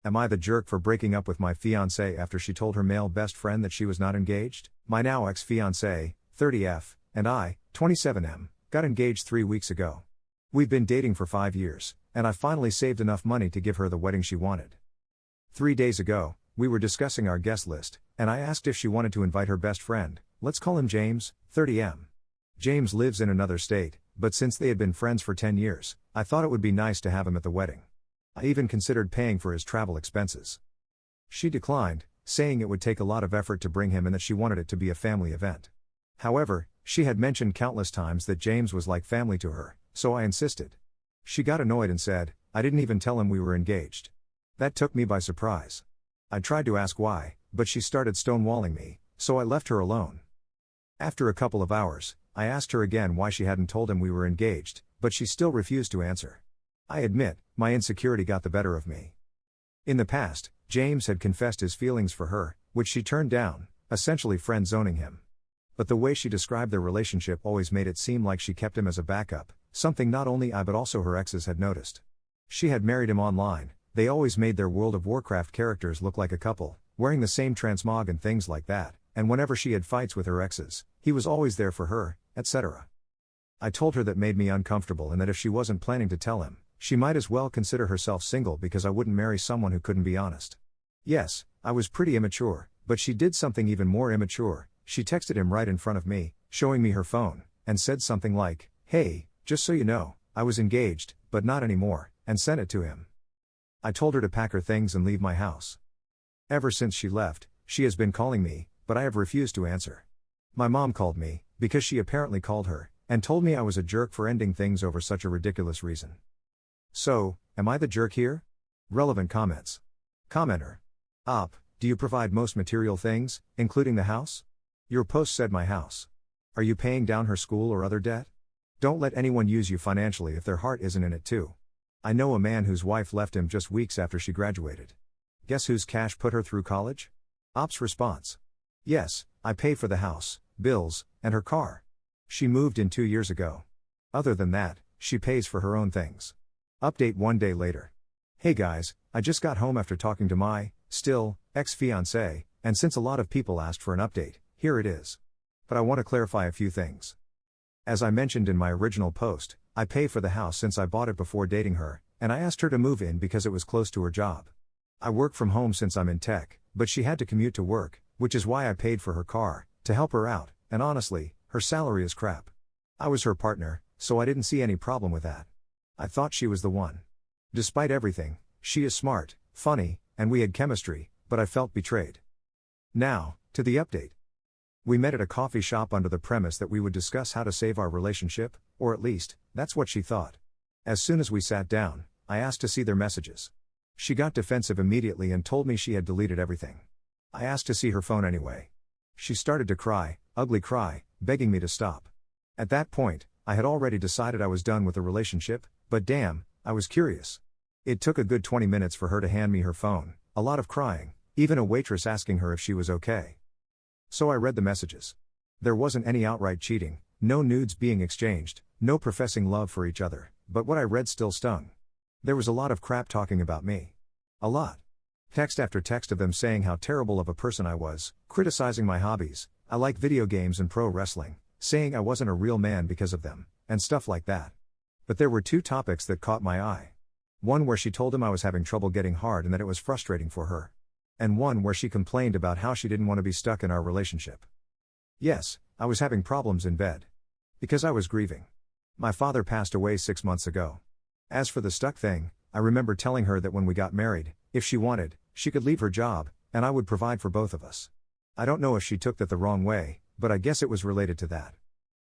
Am I the jerk for breaking up with my fiancée after she told her male best friend that she was not engaged? My now ex-fiancée, 30F, and I, 27M, got engaged 3 weeks ago. We've been dating for 5 years, and I finally saved enough money to give her the wedding she wanted. 3 days ago, we were discussing our guest list, and I asked if she wanted to invite her best friend, let's call him James, 30M. James lives in another state, but since they had been friends for 10 years, I thought it would be nice to have him at the wedding. I even considered paying for his travel expenses. She declined, saying it would take a lot of effort to bring him and that she wanted it to be a family event. However, she had mentioned countless times that James was like family to her, so I insisted. She got annoyed and said, I didn't even tell him we were engaged. That took me by surprise. I tried to ask why, but she started stonewalling me, so I left her alone. After a couple of hours, I asked her again why she hadn't told him we were engaged, but she still refused to answer. I admit, my insecurity got the better of me. In the past, James had confessed his feelings for her, which she turned down, essentially friend-zoning him. But the way she described their relationship always made it seem like she kept him as a backup, something not only I but also her exes had noticed. She had married him online, they always made their World of Warcraft characters look like a couple, wearing the same transmog and things like that, and whenever she had fights with her exes, he was always there for her, etc. I told her that made me uncomfortable and that if she wasn't planning to tell him, she might as well consider herself single because I wouldn't marry someone who couldn't be honest. Yes, I was pretty immature, but she did something even more immature. She texted him right in front of me, showing me her phone, and said something like, "Hey, just so you know, I was engaged, but not anymore," and sent it to him. I told her to pack her things and leave my house. Ever since she left, she has been calling me, but I have refused to answer. My mom called me, because she apparently called her, and told me I was a jerk for ending things over such a ridiculous reason. So, am I the jerk here? Relevant comments. Commenter. Do you provide most material things, including the house? Your post said my house. Are you paying down her school or other debt? Don't let anyone use you financially if their heart isn't in it too. I know a man whose wife left him just weeks after she graduated. Guess whose cash put her through college? Op's response. Yes, I pay for the house, bills, and her car. She moved in 2 years ago. Other than that, she pays for her own things. Update 1 day later. Hey guys, I just got home after talking to my, still, ex-fiancée, and since a lot of people asked for an update, here it is. But I want to clarify a few things. As I mentioned in my original post, I pay for the house since I bought it before dating her, and I asked her to move in because it was close to her job. I work from home since I'm in tech, but she had to commute to work, which is why I paid for her car, to help her out, and honestly, her salary is crap. I was her partner, so I didn't see any problem with that. I thought she was the one. Despite everything, she is smart, funny, and we had chemistry, but I felt betrayed. Now, to the update. We met at a coffee shop under the premise that we would discuss how to save our relationship, or at least, that's what she thought. As soon as we sat down, I asked to see their messages. She got defensive immediately and told me she had deleted everything. I asked to see her phone anyway. She started to cry, ugly cry, begging me to stop. At that point, I had already decided I was done with the relationship, but damn, I was curious. It took a good 20 minutes for her to hand me her phone, a lot of crying, even a waitress asking her if she was okay. So I read the messages. There wasn't any outright cheating, no nudes being exchanged, no professing love for each other, but what I read still stung. There was a lot of crap talking about me. A lot. Text after text of them saying how terrible of a person I was, criticizing my hobbies, I like video games and pro wrestling, saying I wasn't a real man because of them, and stuff like that. But there were 2 topics that caught my eye. One where she told him I was having trouble getting hard and that it was frustrating for her. And one where she complained about how she didn't want to be stuck in our relationship. Yes, I was having problems in bed. Because I was grieving. My father passed away 6 months ago. As for the stuck thing, I remember telling her that when we got married, if she wanted, she could leave her job, and I would provide for both of us. I don't know if she took that the wrong way, but I guess it was related to that.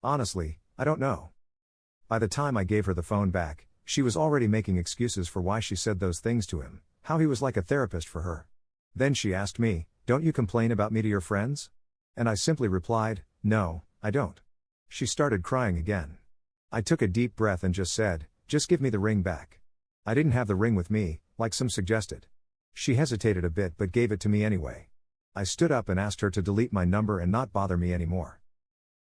Honestly, I don't know. By the time I gave her the phone back, she was already making excuses for why she said those things to him, how he was like a therapist for her. Then she asked me, "Don't you complain about me to your friends?" And I simply replied, "No, I don't." She started crying again. I took a deep breath and just said, "Just give me the ring back." I didn't have the ring with me, like some suggested. She hesitated a bit but gave it to me anyway. I stood up and asked her to delete my number and not bother me anymore.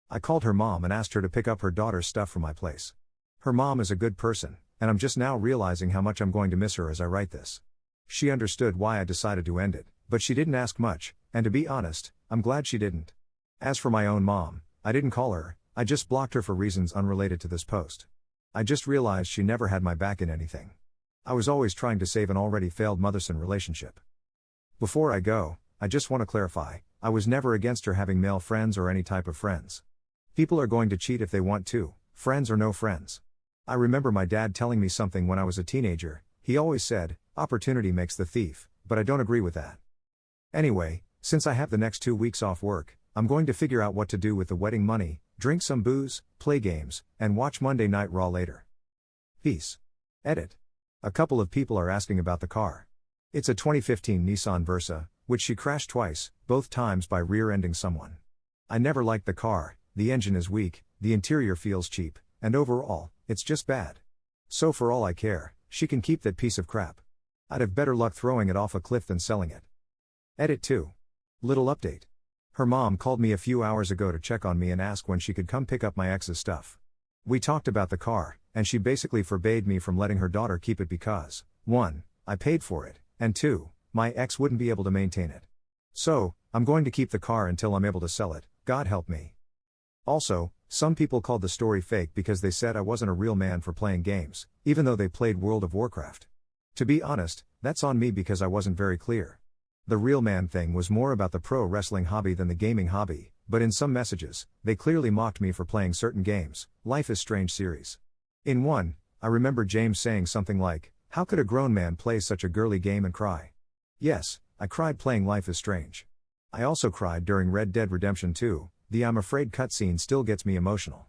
I called her mom and asked her to pick up her daughter's stuff from my place. Her mom is a good person, and I'm just now realizing how much I'm going to miss her as I write this. She understood why I decided to end it, but she didn't ask much, and to be honest, I'm glad she didn't. As for my own mom, I didn't call her, I just blocked her for reasons unrelated to this post. I just realized she never had my back in anything. I was always trying to save an already failed mother-son relationship. Before I go, I just want to clarify, I was never against her having male friends or any type of friends. People are going to cheat if they want to, friends or no friends. I remember my dad telling me something when I was a teenager. He always said, opportunity makes the thief, but I don't agree with that. Anyway, since I have the next 2 weeks off work, I'm going to figure out what to do with the wedding money, drink some booze, play games, and watch Monday Night Raw later. Peace. Edit. A couple of people are asking about the car. It's a 2015 Nissan Versa, which she crashed twice, both times by rear-ending someone. I never liked the car, the engine is weak, the interior feels cheap, and overall, it's just bad. So for all I care, she can keep that piece of crap. I'd have better luck throwing it off a cliff than selling it. Edit 2. Little update. Her mom called me a few hours ago to check on me and ask when she could come pick up my ex's stuff. We talked about the car, and she basically forbade me from letting her daughter keep it because, 1, I paid for it, and 2, my ex wouldn't be able to maintain it. So, I'm going to keep the car until I'm able to sell it, God help me. Also, some people called the story fake because they said I wasn't a real man for playing games, even though they played World of Warcraft. To be honest, that's on me because I wasn't very clear. The real man thing was more about the pro wrestling hobby than the gaming hobby, but in some messages, they clearly mocked me for playing certain games, Life is Strange series. In one, I remember James saying something like, how could a grown man play such a girly game and cry? Yes, I cried playing Life is Strange. I also cried during Red Dead Redemption 2, the I'm afraid cutscene still gets me emotional.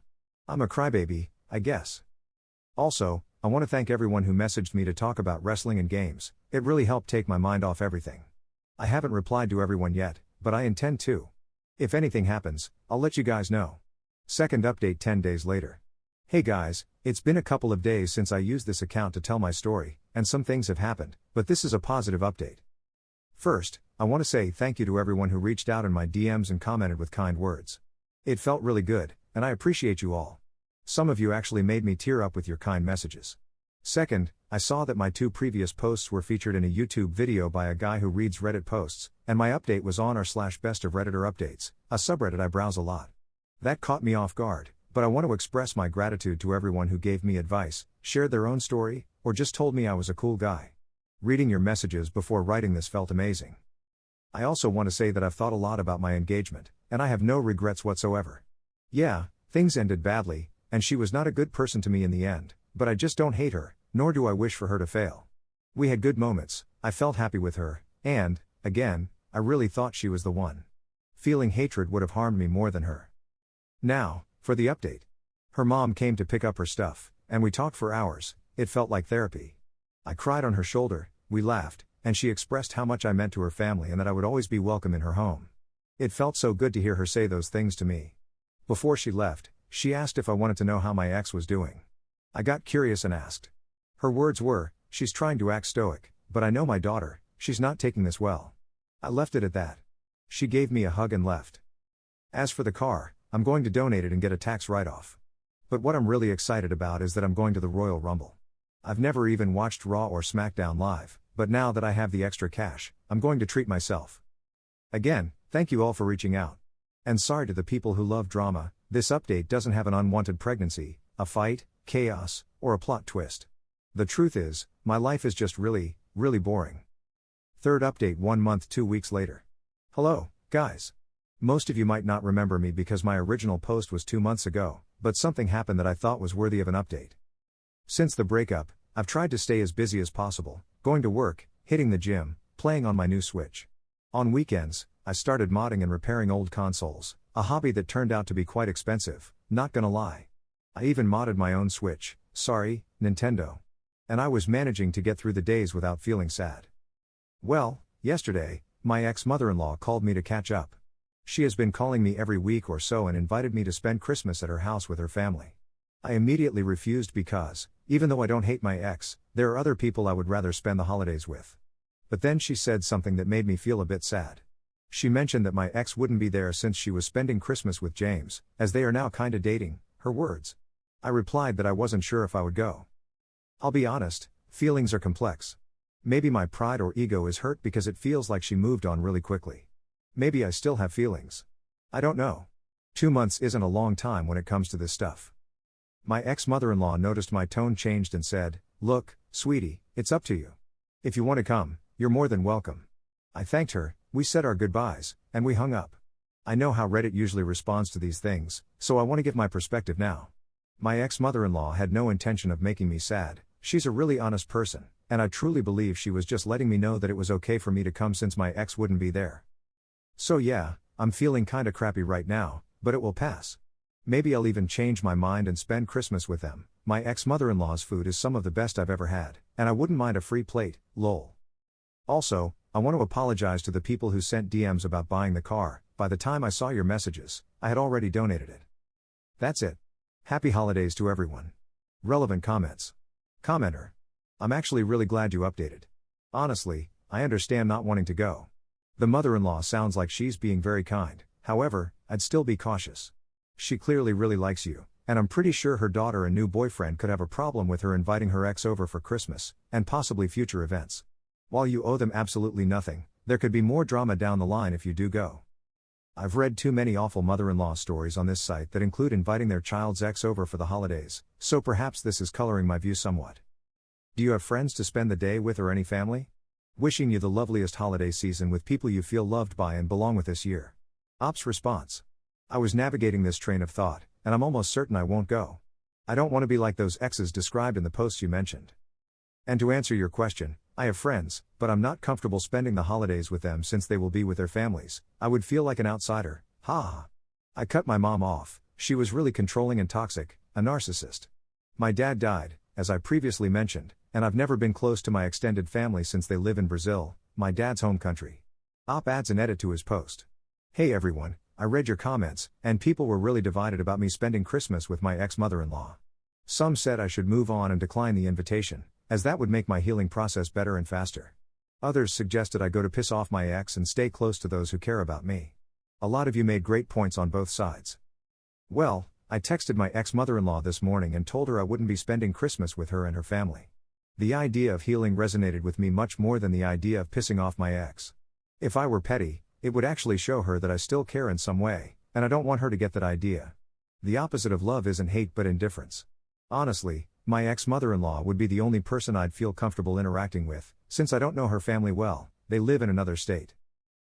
I'm a crybaby, I guess. Also, I want to thank everyone who messaged me to talk about wrestling and games, it really helped take my mind off everything. I haven't replied to everyone yet, but I intend to. If anything happens, I'll let you guys know. Second update 10 days later. Hey guys, it's been a couple of days since I used this account to tell my story, and some things have happened, but this is a positive update. First, I want to say thank you to everyone who reached out in my DMs and commented with kind words. It felt really good, and I appreciate you all. Some of you actually made me tear up with your kind messages. Second, I saw that my 2 previous posts were featured in a YouTube video by a guy who reads Reddit posts, and my update was on r/best of Redditor updates, a subreddit I browse a lot. That caught me off guard, but I want to express my gratitude to everyone who gave me advice, shared their own story, or just told me I was a cool guy. Reading your messages before writing this felt amazing. I also want to say that I've thought a lot about my engagement, and I have no regrets whatsoever. Yeah, things ended badly, and she was not a good person to me in the end, but I just don't hate her, nor do I wish for her to fail. We had good moments, I felt happy with her, and, again, I really thought she was the one. Feeling hatred would have harmed me more than her. Now, for the update. Her mom came to pick up her stuff, and we talked for hours, it felt like therapy. I cried on her shoulder, we laughed, and she expressed how much I meant to her family and that I would always be welcome in her home. It felt so good to hear her say those things to me. Before she left, she asked if I wanted to know how my ex was doing. I got curious and asked. Her words were, she's trying to act stoic, but I know my daughter, she's not taking this well. I left it at that. She gave me a hug and left. As for the car, I'm going to donate it and get a tax write-off. But what I'm really excited about is that I'm going to the Royal Rumble. I've never even watched Raw or SmackDown live, but now that I have the extra cash, I'm going to treat myself. Again, thank you all for reaching out. And sorry to the people who love drama, this update doesn't have an unwanted pregnancy, a fight, chaos, or a plot twist. The truth is, my life is just really, really boring. Third update 1 month 2 weeks later. Hello, guys. Most of you might not remember me because my original post was 2 months ago, but something happened that I thought was worthy of an update. Since the breakup, I've tried to stay as busy as possible, going to work, hitting the gym, playing on my new Switch. On weekends, I started modding and repairing old consoles, a hobby that turned out to be quite expensive, not gonna lie. I even modded my own Switch, sorry, Nintendo. And I was managing to get through the days without feeling sad. Well, yesterday, my ex-mother-in-law called me to catch up. She has been calling me every week or so and invited me to spend Christmas at her house with her family. I immediately refused because, even though I don't hate my ex, there are other people I would rather spend the holidays with. But then she said something that made me feel a bit sad. She mentioned that my ex wouldn't be there since she was spending Christmas with James, as they are now kinda dating, her words. I replied that I wasn't sure if I would go. I'll be honest, feelings are complex. Maybe my pride or ego is hurt because it feels like she moved on really quickly. Maybe I still have feelings. I don't know. 2 months isn't a long time when it comes to this stuff. My ex-mother-in-law noticed my tone changed and said, "Look, sweetie, it's up to you. If you want to come, you're more than welcome." I thanked her, we said our goodbyes, and we hung up. I know how Reddit usually responds to these things, so I want to give my perspective now. My ex-mother-in-law had no intention of making me sad. She's a really honest person, and I truly believe she was just letting me know that it was okay for me to come since my ex wouldn't be there. So yeah, I'm feeling kinda crappy right now, but it will pass. Maybe I'll even change my mind and spend Christmas with them. My ex-mother-in-law's food is some of the best I've ever had, and I wouldn't mind a free plate, lol. Also, I want to apologize to the people who sent DMs about buying the car. By the time I saw your messages, I had already donated it. That's it. Happy holidays to everyone. Relevant comments. Commenter. I'm actually really glad you updated. Honestly, I understand not wanting to go. The mother-in-law sounds like she's being very kind, however, I'd still be cautious. She clearly really likes you, and I'm pretty sure her daughter and new boyfriend could have a problem with her inviting her ex over for Christmas, and possibly future events. While you owe them absolutely nothing, there could be more drama down the line if you do go. I've read too many awful mother-in-law stories on this site that include inviting their child's ex over for the holidays, so perhaps this is coloring my view somewhat. Do you have friends to spend the day with or any family? Wishing you the loveliest holiday season with people you feel loved by and belong with this year. Ops response. I was navigating this train of thought, and I'm almost certain I won't go. I don't want to be like those exes described in the posts you mentioned. And to answer your question, I have friends, but I'm not comfortable spending the holidays with them since they will be with their families. I would feel like an outsider, haha. I cut my mom off, she was really controlling and toxic, a narcissist. My dad died, as I previously mentioned, and I've never been close to my extended family since they live in Brazil, my dad's home country. Op adds an edit to his post. Hey everyone, I read your comments, and people were really divided about me spending Christmas with my ex-mother-in-law. Some said I should move on and decline the invitation, as that would make my healing process better and faster. Others suggested I go to piss off my ex and stay close to those who care about me. A lot of you made great points on both sides. Well, I texted my ex-mother-in-law this morning and told her I wouldn't be spending Christmas with her and her family. The idea of healing resonated with me much more than the idea of pissing off my ex. If I were petty, it would actually show her that I still care in some way, and I don't want her to get that idea. The opposite of love isn't hate but indifference. Honestly, my ex-mother-in-law would be the only person I'd feel comfortable interacting with, since I don't know her family well, they live in another state.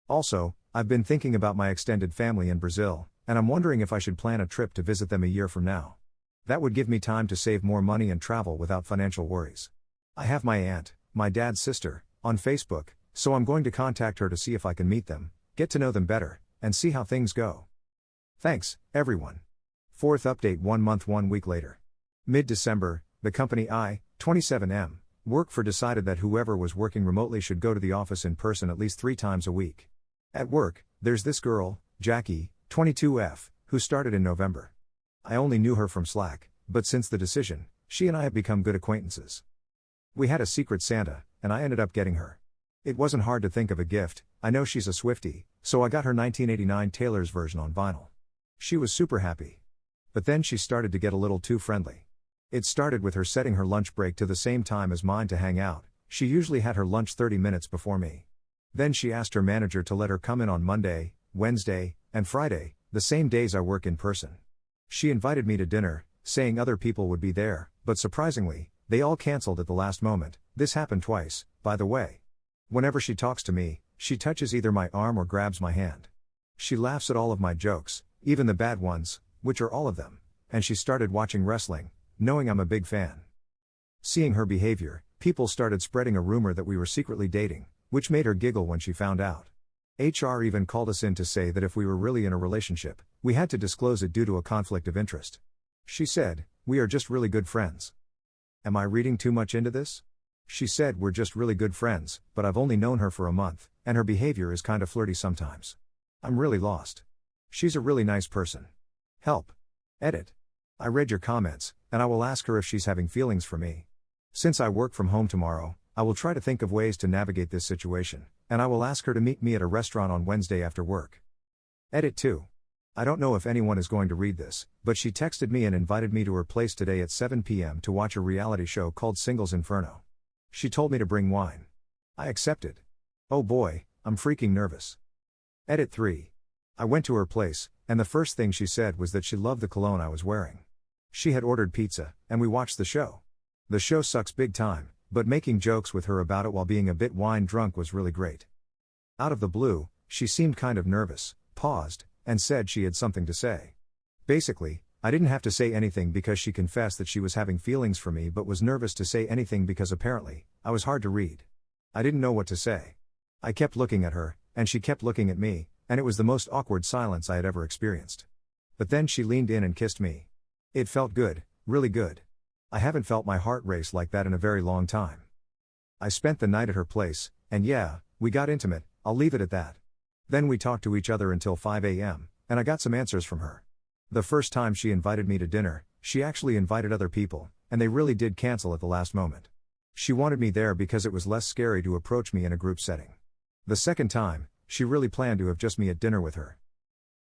Also, I've been thinking about my extended family in Brazil, and I'm wondering if I should plan a trip to visit them a year from now. That would give me time to save more money and travel without financial worries. I have my aunt, my dad's sister, on Facebook, so I'm going to contact her to see if I can meet them, get to know them better, and see how things go. Thanks, everyone. Fourth update 1 month 1 week later. Mid-December, the company I, 27M, work for decided that whoever was working remotely should go to the office in person at least 3 times a week. At work, there's this girl, Jackie, 22F, who started in November. I only knew her from Slack, but since the decision, she and I have become good acquaintances. We had a secret Santa, and I ended up getting her. It wasn't hard to think of a gift. I know she's a Swiftie, so I got her 1989 Taylor's version on vinyl. She was super happy. But then she started to get a little too friendly. It started with her setting her lunch break to the same time as mine to hang out. She usually had her lunch 30 minutes before me. Then she asked her manager to let her come in on Monday, Wednesday, and Friday, the same days I work in person. She invited me to dinner, saying other people would be there, but surprisingly, they all canceled at the last moment. This happened twice, by the way. Whenever she talks to me, she touches either my arm or grabs my hand. She laughs at all of my jokes, even the bad ones, which are all of them, and she started watching wrestling, knowing I'm a big fan. Seeing her behavior, people started spreading a rumor that we were secretly dating, which made her giggle when she found out. HR even called us in to say that if we were really in a relationship, we had to disclose it due to a conflict of interest. She said, "We are just really good friends." Am I reading too much into this? She said we're just really good friends, but I've only known her for a month, and her behavior is kinda flirty sometimes. I'm really lost. She's a really nice person. Help. Edit. I read your comments, and I will ask her if she's having feelings for me. Since I work from home tomorrow, I will try to think of ways to navigate this situation, and I will ask her to meet me at a restaurant on Wednesday after work. Edit 2. I don't know if anyone is going to read this, but she texted me and invited me to her place today at 7 p.m. to watch a reality show called Singles Inferno. She told me to bring wine. I accepted. Oh boy, I'm freaking nervous. Edit 3. I went to her place, and the first thing she said was that she loved the cologne I was wearing. She had ordered pizza, and we watched the show. The show sucks big time, but making jokes with her about it while being a bit wine drunk was really great. Out of the blue, she seemed kind of nervous, paused, and said she had something to say. Basically, I didn't have to say anything because she confessed that she was having feelings for me but was nervous to say anything because apparently, I was hard to read. I didn't know what to say. I kept looking at her, and she kept looking at me, and it was the most awkward silence I had ever experienced. But then she leaned in and kissed me. It felt good, really good. I haven't felt my heart race like that in a very long time. I spent the night at her place, and yeah, we got intimate, I'll leave it at that. Then we talked to each other until 5 a.m., and I got some answers from her. The first time she invited me to dinner, she actually invited other people, and they really did cancel at the last moment. She wanted me there because it was less scary to approach me in a group setting. The second time, she really planned to have just me at dinner with her.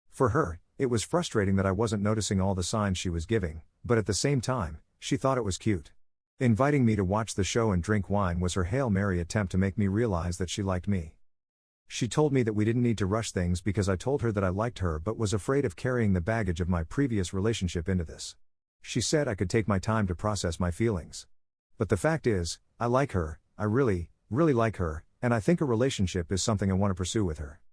For her, it was frustrating that I wasn't noticing all the signs she was giving, but at the same time, she thought it was cute. Inviting me to watch the show and drink wine was her Hail Mary attempt to make me realize that she liked me. She told me that we didn't need to rush things because I told her that I liked her but was afraid of carrying the baggage of my previous relationship into this. She said I could take my time to process my feelings. But the fact is, I like her, I really, really like her, and I think a relationship is something I want to pursue with her.